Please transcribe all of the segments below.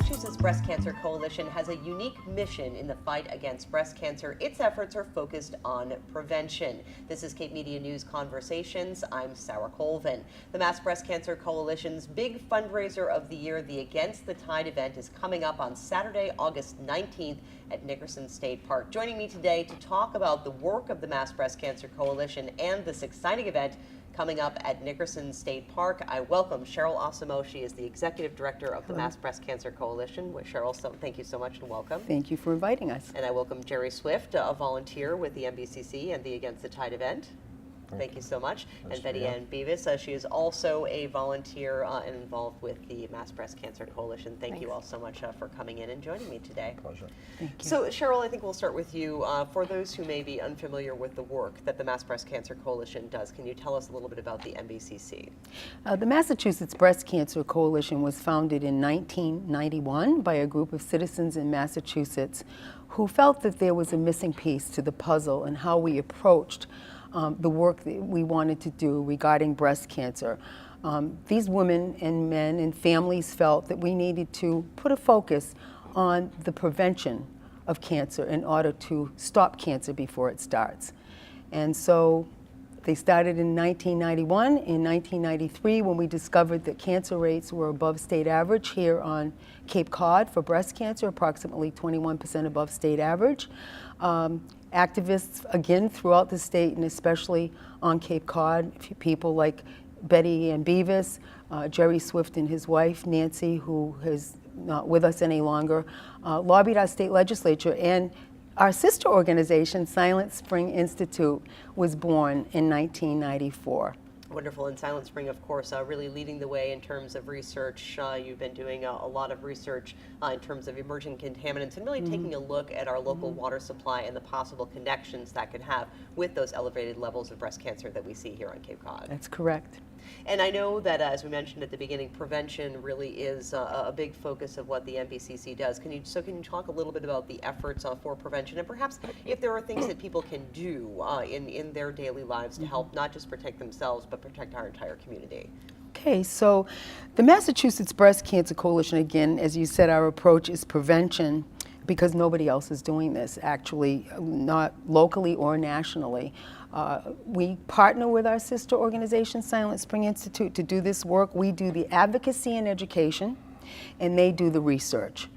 Massachusetts Breast Cancer Coalition has a unique mission in the fight against breast cancer. Its efforts are focused on prevention. This is Cape Media News Conversations. I'm Sarah Colvin. The Mass Breast Cancer Coalition's big fundraiser of the year, the Against the Tide event, is coming up on Saturday, August 19th at Nickerson State Park. Joining me today to talk about the work of the Mass Breast Cancer Coalition and this exciting event coming up at Nickerson State Park, I welcome Cheryl Osimo. She is the Executive Director of the Mass Breast Cancer Coalition. Cheryl, thank you so much and welcome. Thank you for inviting us. And I welcome Gerry Swift, a volunteer with the MBCC and the Against the Tide event. Thank you so much. And Betty Ann Bevis, she is also a volunteer and involved with the Mass Breast Cancer Coalition. Thank you all so much for coming in and joining me today. Pleasure. Thank you. So Cheryl, I think we'll start with you. For those who may be unfamiliar with the work that the Mass Breast Cancer Coalition does, can you tell us a little bit about the MBCC? The Massachusetts Breast Cancer Coalition was founded in 1991 by a group of citizens in Massachusetts who felt that there was a missing piece to the puzzle in how we approached the work that we wanted to do regarding breast cancer. These women and men and families felt that we needed to put a focus on the prevention of cancer in order to stop cancer before it starts. And so they started in 1991. In 1993, when we discovered that cancer rates were above state average here on Cape Cod for breast cancer, approximately 21% above state average. Activists, again, throughout the state and especially on Cape Cod, people like Betty and Bevis, Gerry Swift and his wife, Nancy, who is not with us any longer, lobbied our state legislature, and our sister organization, Silent Spring Institute, was born in 1994. Wonderful. And Silent Spring, of course, really leading the way in terms of research. You've been doing a lot of research in terms of emerging contaminants and really taking a look at our local water supply and the possible connections that could have with those elevated levels of breast cancer that we see here on Cape Cod. That's correct. And I know that, as we mentioned at the beginning, prevention really is a big focus of what the MBCC does. Can you talk a little bit about the efforts for prevention, and perhaps if there are things that people can do in their daily lives to help not just protect themselves, but protect our entire community? Okay, so the Massachusetts Breast Cancer Coalition, again, as you said, our approach is prevention because nobody else is doing this, actually, not locally or nationally. We partner with our sister organization, Silent Spring Institute, to do this work. We do the advocacy and education, and they do the research.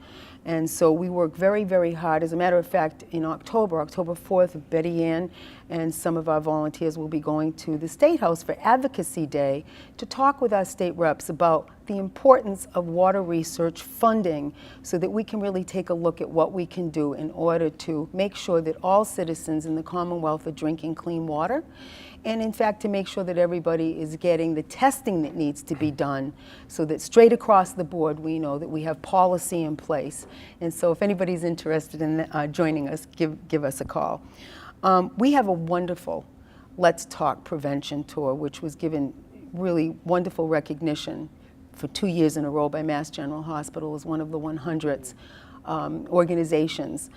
And so we work very, very hard. As a matter of fact, in October 4th, Betty Ann and some of our volunteers will be going to the State House for Advocacy Day to talk with our state reps about the importance of water research funding so that we can really take a look at what we can do in order to make sure that all citizens in the Commonwealth are drinking clean water, and in fact to make sure that everybody is getting the testing that needs to be done so that straight across the board we know that we have policy in place. And so if anybody's interested in joining us, give us a call. We have a wonderful Let's Talk Prevention Tour, which was given really wonderful recognition for 2 years in a row by Mass General Hospital as one of the 100 organizations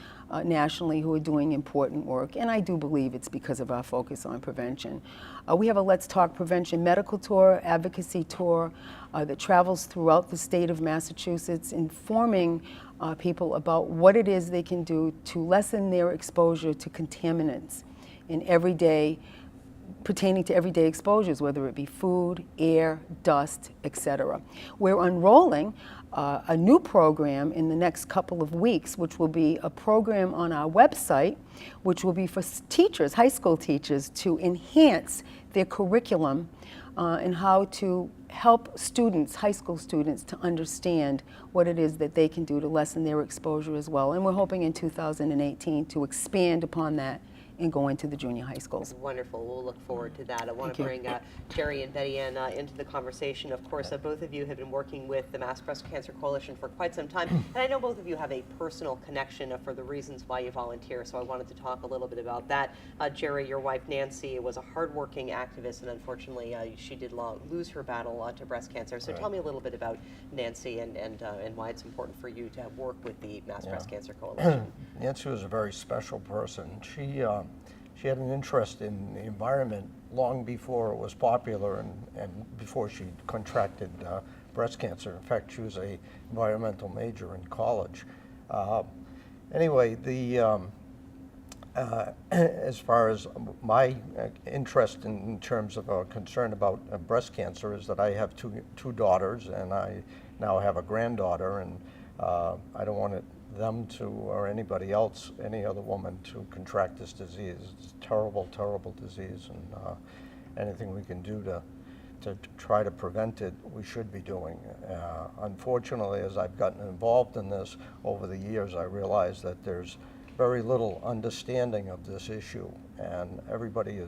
nationally who are doing important work, and I do believe it's because of our focus on prevention. We have a Let's Talk Prevention medical tour, advocacy tour that travels throughout the state of Massachusetts, informing people about what it is they can do to lessen their exposure to contaminants in everyday, pertaining to everyday exposures, whether it be food, air, dust, etc. We're unrolling a new program in the next couple of weeks, which will be a program on our website, which will be for teachers, high school teachers, to enhance their curriculum and how to help students, high school students, to understand what it is that they can do to lessen their exposure as well. And we're hoping in 2018 to expand upon that and go into the junior high schools. Wonderful. We'll look forward to that. I want to bring Gerry and Betty Ann into the conversation. Of course, both of you have been working with the Mass Breast Cancer Coalition for quite some time, and I know both of you have a personal connection for the reasons why you volunteer, so I wanted to talk a little bit about that. Gerry, your wife Nancy was a hardworking activist, and unfortunately she did lose her battle to breast cancer. So tell me a little bit about Nancy and why it's important for you to work with the Mass Breast Cancer Coalition. Nancy was a very special person. She had an interest in the environment long before it was popular and before she contracted breast cancer. In fact, she was a environmental major in college. Anyway, as far as my interest in terms of concern about breast cancer is that I have two daughters, and I now have a granddaughter, and I don't want them to, or anybody else, any other woman, to contract this disease. It's a terrible, terrible disease, and anything we can do to try to prevent it, we should be doing. Unfortunately, as I've gotten involved in this over the years, I realize that there's very little understanding of this issue, and everybody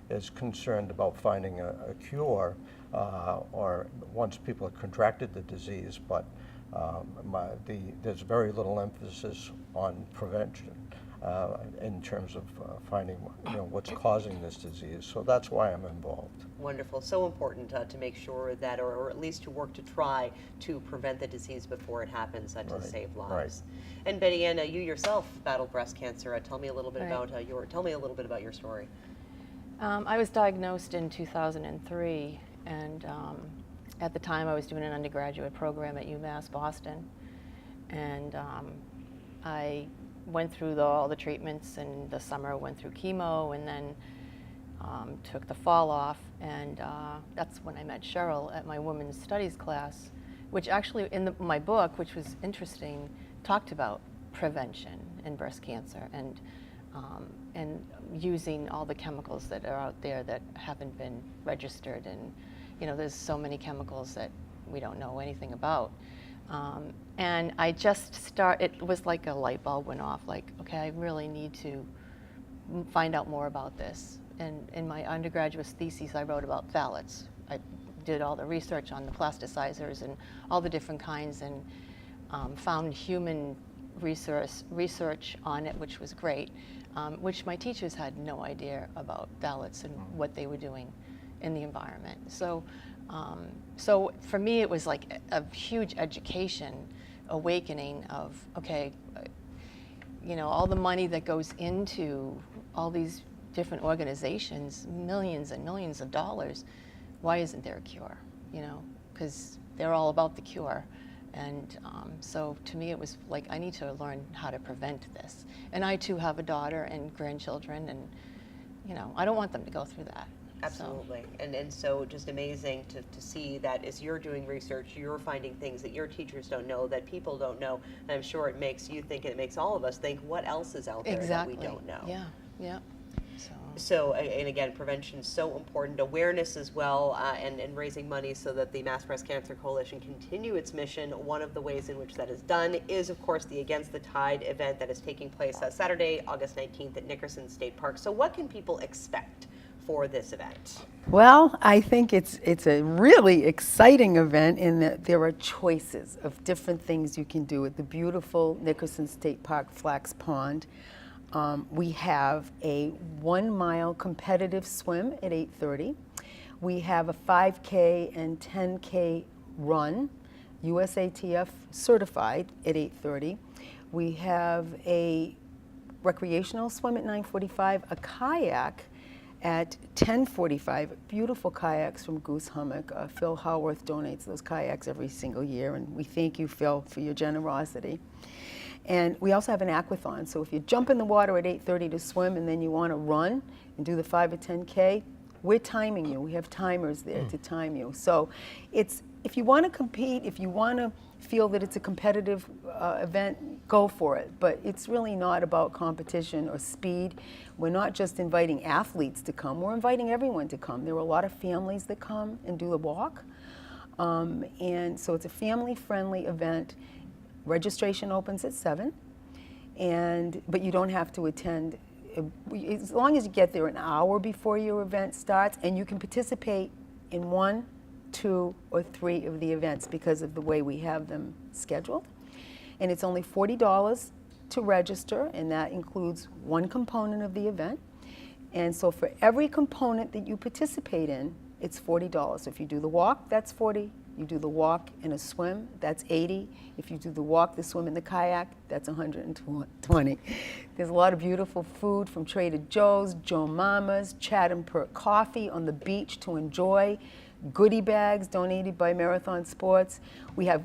is concerned about finding a cure or once people have contracted the disease, but there's very little emphasis on prevention in terms of finding what's causing this disease. So that's why I'm involved. Wonderful. So important to make sure that, or at least to work to try to prevent the disease before it happens, to save lives. Right. And Betty Ann, you yourself battled breast cancer. Tell me a little bit about your story. I was diagnosed in 2003, and at the time I was doing an undergraduate program at UMass Boston, and I went through all the treatments, and the summer went through chemo, and then took the fall off, and that's when I met Cheryl at my women's studies class, which actually in my book, which was interesting, talked about prevention in breast cancer and using all the chemicals that are out there that haven't been registered, and there's so many chemicals that we don't know anything about. And I just it was like a light bulb went off, like, okay, I really need to find out more about this. And in my undergraduate thesis, I wrote about phthalates. I did all the research on the plasticizers and all the different kinds, and found human research on it, which was great, which my teachers had no idea about phthalates and what they were doing in the environment. So for me, it was like a huge education, awakening of, okay, all the money that goes into all these different organizations, millions and millions of dollars, why isn't there a cure? Because they're all about the cure. And so to me, it was like, I need to learn how to prevent this. And I too have a daughter and grandchildren, and I don't want them to go through that. Absolutely. And so just amazing to see that as you're doing research, you're finding things that your teachers don't know, that people don't know. And I'm sure it makes you think, and it makes all of us think, what else is out there that we don't know? Yeah. So, and again, prevention is so important, awareness as well, and raising money so that the Mass Breast Cancer Coalition continue its mission. One of the ways in which that is done is, of course, the Against the Tide event that is taking place Saturday, August 19th at Nickerson State Park. So what can people expect for this event? Well, I think it's a really exciting event in that there are choices of different things you can do at the beautiful Nickerson State Park Flax Pond. We have a 1 mile competitive swim at 8:30. We have a 5K and 10K run, USATF certified, at 8:30. We have a recreational swim at 9:45, a kayak at 10:45, beautiful kayaks from Goose Hummock. Phil Howarth donates those kayaks every single year, and we thank you, Phil, for your generosity. And we also have an aquathon, so if you jump in the water at 8:30 to swim and then you want to run and do the 5 or 10K, we're timing you. We have timers there to time you. So it's, if you want to compete, if you want to feel that it's a competitive event, go for it. But it's really not about competition or speed. We're not just inviting athletes to come, we're inviting everyone to come. There are a lot of families that come and do the walk. And so it's a family-friendly event. Registration opens at 7, but you don't have to attend. As long as you get there an hour before your event starts, and you can participate in 1, 2, or 3 of the events because of the way we have them scheduled. And it's only $40 to register, and that includes one component of the event. And so for every component that you participate in, it's $40. So if you do the walk, that's $40. You do the walk and a swim, that's $80. If you do the walk, the swim, and the kayak, that's $120. There's a lot of beautiful food from Trader Joe's, Joe Mama's, Chatham Perk Coffee on the beach to enjoy. goodie bags donated by Marathon Sports. We have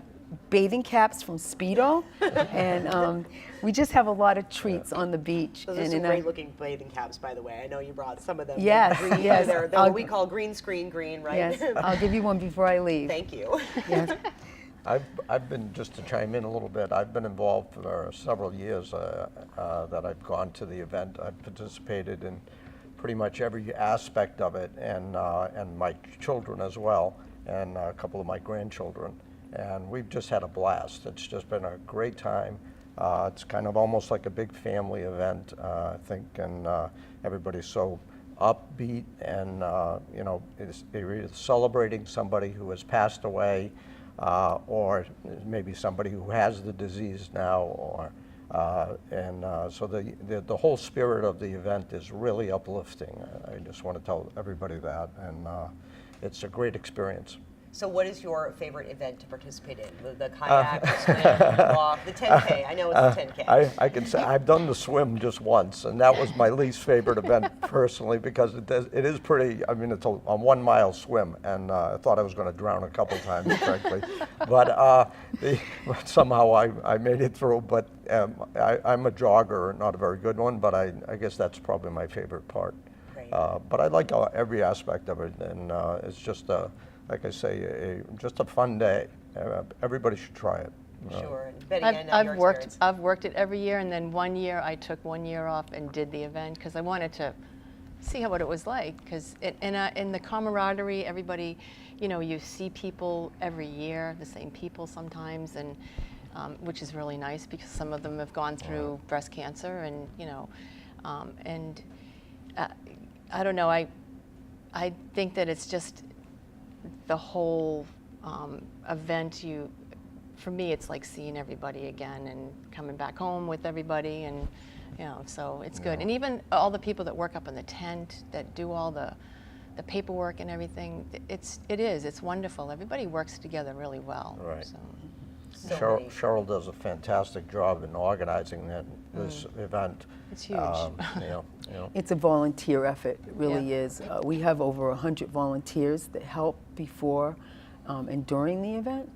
bathing caps from Speedo, and we just have a lot of treats on the beach. Those are some great-looking bathing caps, by the way. I know you brought some of them. Yes, green. yes. They're what we call green screen green, right? Yes, I'll give you one before I leave. Thank you. Yes. I've been, just to chime in a little bit, I've been involved for several years that I've gone to the event. I've participated in pretty much every aspect of it, and my children as well, and a couple of my grandchildren. And we've just had a blast. It's just been a great time. It's kind of almost like a big family event, I think, and everybody's so upbeat, and you know, they're either celebrating somebody who has passed away, or maybe somebody who has the disease now, or so the whole spirit of the event is really uplifting. I just want to tell everybody that, and it's a great experience. So what is your favorite event to participate in? The kayak, the swim, the walk, the 10K? I know it's the 10K. I can say I've done the swim just once, and that was my least favorite event personally, because it is pretty, I mean, it's a 1 mile swim, and I thought I was going to drown a couple times, frankly. But somehow I made it through. But I'm a jogger, not a very good one, but I guess that's probably my favorite part. Great. But I like every aspect of it, and it's just like I say, just a fun day. Everybody should try it. Sure. And Betty, I know your experience. I've worked it every year, and then one year I took 1 year off and did the event because I wanted to see what it was like. Because in the camaraderie, everybody, you know, you see people every year, the same people sometimes, and which is really nice because some of them have gone through breast cancer, and you know, I don't know. I think that it's just the whole event. For me, it's like seeing everybody again and coming back home with everybody, and you know, so it's good. And even all the people that work up in the tent, that do all the paperwork and everything, it's wonderful. Everybody works together really well. Right. So Cheryl does a fantastic job in organizing this event. It's huge. You know. It's a volunteer effort, it really is. We have over 100 volunteers that help before and during the event.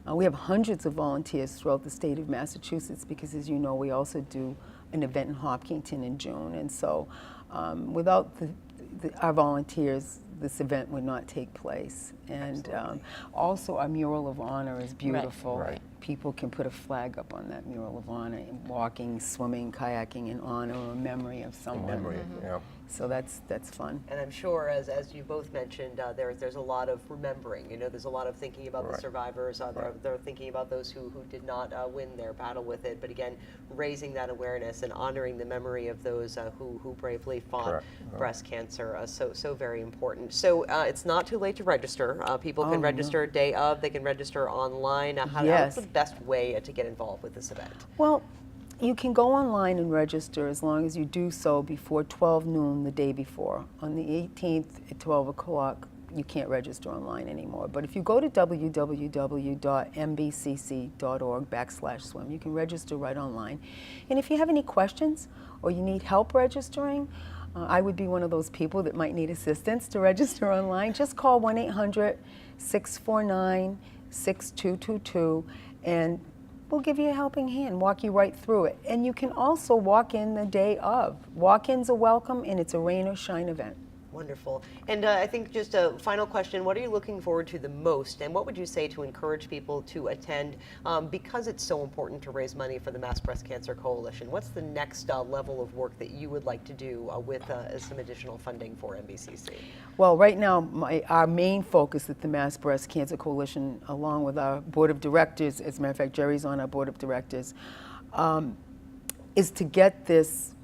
We have hundreds of volunteers throughout the state of Massachusetts because, as you know, we also do an event in Hopkinton in June. And so without our volunteers, this event would not take place. And also our Mural of Honor is beautiful. Right. People can put a flag up on that Mural of Honor, walking, swimming, kayaking in honor or memory of someone. In memory, yeah. So that's fun. And I'm sure, as you both mentioned, there's a lot of remembering. You know, there's a lot of thinking about the survivors. They're thinking about those who did not win their battle with it. But again, raising that awareness and honoring the memory of those who bravely fought breast cancer. So very important. So it's not too late to register. People can register day of. They can register online. What's the best way to get involved with this event? Well, you can go online and register as long as you do so before 12 noon the day before. On the 18th at 12 o'clock, you can't register online anymore. But if you go to www.mbcc.org/swim, you can register right online. And if you have any questions or you need help registering, I would be one of those people that might need assistance to register online. Just call 1-800-649-6222 and we'll give you a helping hand, walk you right through it. And you can also walk in the day of. Walk-ins are welcome, and it's a rain or shine event. Wonderful. And I think just a final question, what are you looking forward to the most, and what would you say to encourage people to attend because it's so important to raise money for the Mass Breast Cancer Coalition? What's the next level of work that you would like to do with some additional funding for MBCC? Well, right now, our main focus at the Mass Breast Cancer Coalition, along with our board of directors, as a matter of fact, Gerry's on our board of directors, is to get this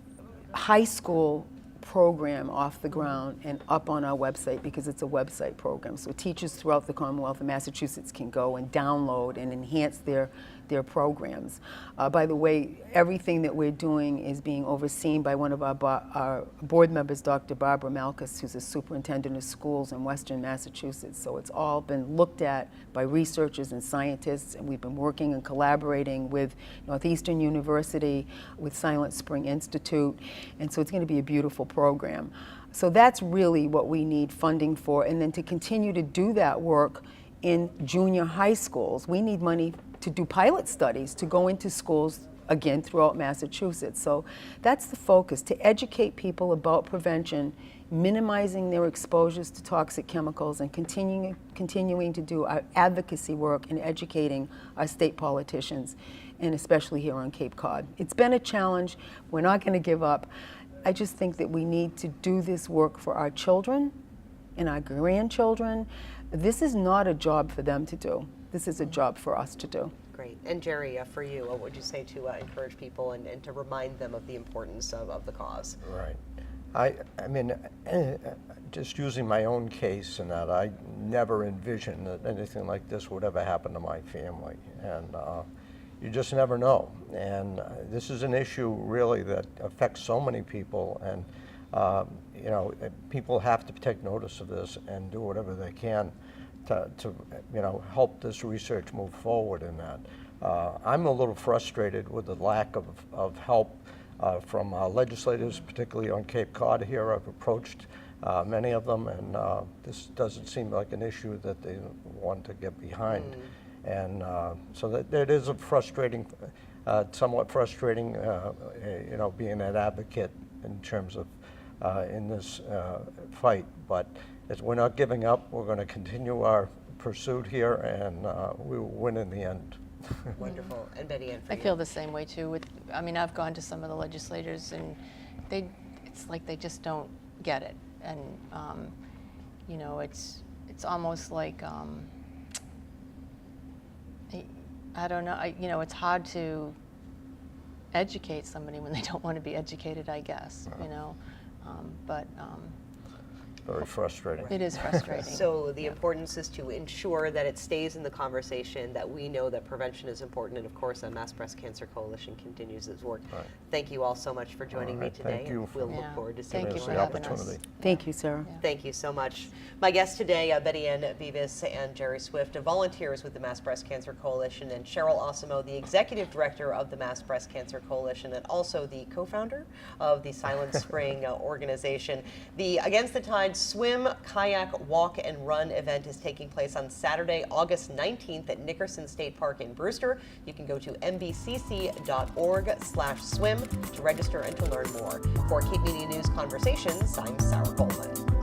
high school program off the ground and up on our website, because it's a website program. So teachers throughout the Commonwealth of Massachusetts can go and download and enhance their their programs. By the way, everything that we're doing is being overseen by one of our board members, Dr. Barbara Malkus, who's a superintendent of schools in Western Massachusetts. So it's all been looked at by researchers and scientists, and we've been working and collaborating with Northeastern University, with Silent Spring Institute, and so it's going to be a beautiful program. So that's really what we need funding for, and then to continue to do that work in junior high schools. We need money to do pilot studies, to go into schools, again, throughout Massachusetts. So that's the focus, to educate people about prevention, minimizing their exposures to toxic chemicals, and continuing to do our advocacy work in educating our state politicians, and especially here on Cape Cod. It's been a challenge. We're not going to give up. I just think that we need to do this work for our children and our grandchildren. This is not a job for them to do. This is a job for us to do. Great. And Gerry, for you, what would you say to encourage people and to remind them of the importance of the cause? Right. I mean, just using my own case in that, I never envisioned that anything like this would ever happen to my family. And you just never know. And this is an issue really that affects so many people, and you know, people have to take notice of this and do whatever they can to you know, help this research move forward in that. I'm a little frustrated with the lack of help from legislators, particularly on Cape Cod here. I've approached many of them, and this doesn't seem like an issue that they want to get behind. And so that is a frustrating, somewhat frustrating, you know, being an advocate in terms of in this fight. But as we're not giving up, we're going to continue our pursuit here, and we will win in the end. Wonderful. And Betty Ann, for I you. feel the same way too. I mean, I've gone to some of the legislators, and it's like they just don't get it. And you know, it's almost like I don't know. You know, it's hard to educate somebody when they don't want to be educated, I guess. You know, but Very frustrating. it is frustrating. So the importance is to ensure that it stays in the conversation, that we know that prevention is important, and of course, the Mass Breast Cancer Coalition continues its work. Right. Thank you all so much for joining me right, today. thank you and for we'll look Yeah. forward to Thank seeing you you for the in having Athens. us. Thank you, Sarah. Yeah. Thank you so much. My guests today, Betty Ann Bevis and Gerry Swift, volunteers with the Mass Breast Cancer Coalition, and Cheryl Osimo, the Executive Director of the Mass Breast Cancer Coalition and also the co-founder of the Silent Spring organization. The Against the Tide Swim, Kayak, Walk, and Run event is taking place on Saturday, August 19th at Nickerson State Park in Brewster. You can go to mbcc.org/swim to register and to learn more. For Cape Media News Conversations, I'm Sarah Colvin.